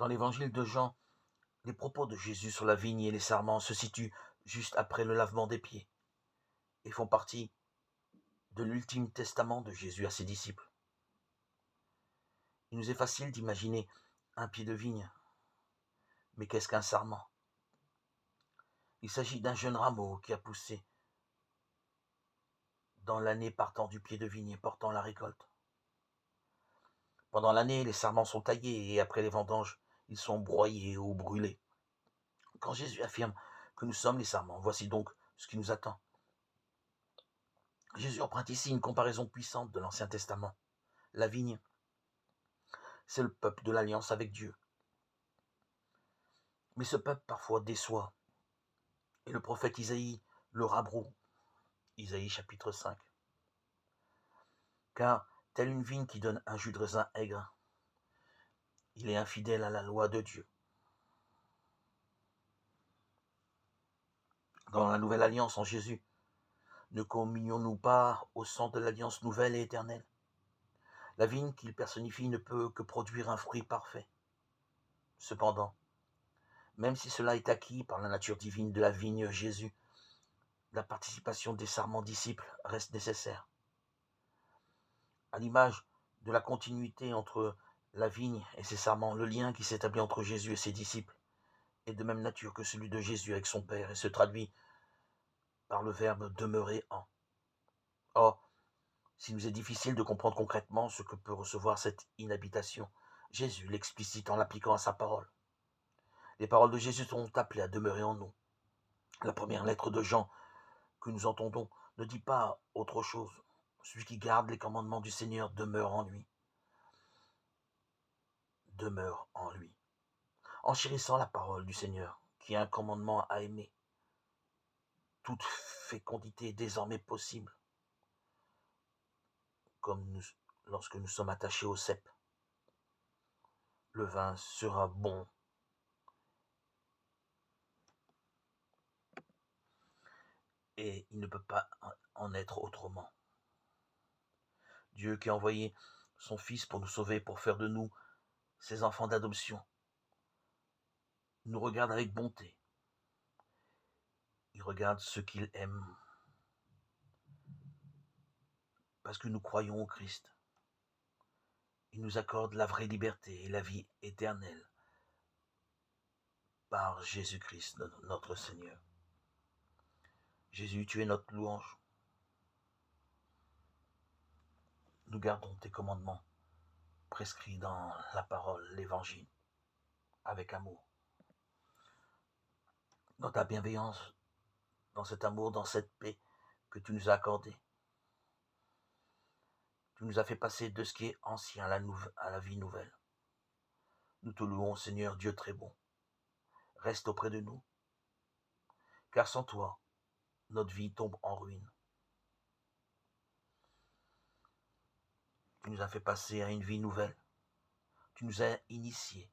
Dans l'évangile de Jean, les propos de Jésus sur la vigne et les sarments se situent juste après le lavement des pieds et font partie de l'ultime testament de Jésus à ses disciples. Il nous est facile d'imaginer un pied de vigne, mais qu'est-ce qu'un sarment? Il s'agit d'un jeune rameau qui a poussé dans l'année partant du pied de vigne et portant la récolte. Pendant l'année, les sarments sont taillés et après les vendanges, ils sont broyés ou brûlés. Quand Jésus affirme que nous sommes les sarments, voici donc ce qui nous attend. Jésus emprunte ici une comparaison puissante de l'Ancien Testament. La vigne, c'est le peuple de l'alliance avec Dieu. Mais ce peuple parfois déçoit. Et le prophète Isaïe le rabroue. Isaïe chapitre 5. Car, telle une vigne qui donne un jus de raisin aigre, il est infidèle à la loi de Dieu. Dans la nouvelle alliance en Jésus, ne communions-nous pas au sang de l'alliance nouvelle et éternelle? La vigne qu'il personnifie ne peut que produire un fruit parfait. Cependant, même si cela est acquis par la nature divine de la vigne Jésus, la participation des sarments disciples reste nécessaire. À l'image de la continuité entre la vigne et ses sarments, le lien qui s'établit entre Jésus et ses disciples est de même nature que celui de Jésus avec son Père et se traduit par le verbe demeurer en. Or, s'il nous est difficile de comprendre concrètement ce que peut recevoir cette inhabitation, Jésus l'explicite en l'appliquant à sa parole. Les paroles de Jésus sont appelées à demeurer en nous. La première lettre de Jean que nous entendons ne dit pas autre chose. Celui qui garde les commandements du Seigneur demeure en lui. Demeure en lui. En chérissant la parole du Seigneur, qui est un commandement à aimer, toute fécondité est désormais possible, comme lorsque nous sommes attachés au cep. Le vin sera bon et il ne peut pas en être autrement. Dieu qui a envoyé son Fils pour nous sauver, pour faire de nous ses enfants d'adoption, nous regarde avec bonté. Il regarde ce qu'il aime parce que nous croyons au Christ. Il nous accorde la vraie liberté et la vie éternelle par Jésus-Christ, notre Seigneur. Jésus, tu es notre louange. Nous gardons tes commandements prescrits dans la parole, l'évangile, avec amour. Dans ta bienveillance, dans cet amour, dans cette paix que tu nous as accordée. Tu nous as fait passer de ce qui est ancien à la vie nouvelle. Nous te louons, Seigneur, Dieu très bon. Reste auprès de nous, car sans toi, notre vie tombe en ruine. Tu nous as fait passer à une vie nouvelle. Tu nous as initiés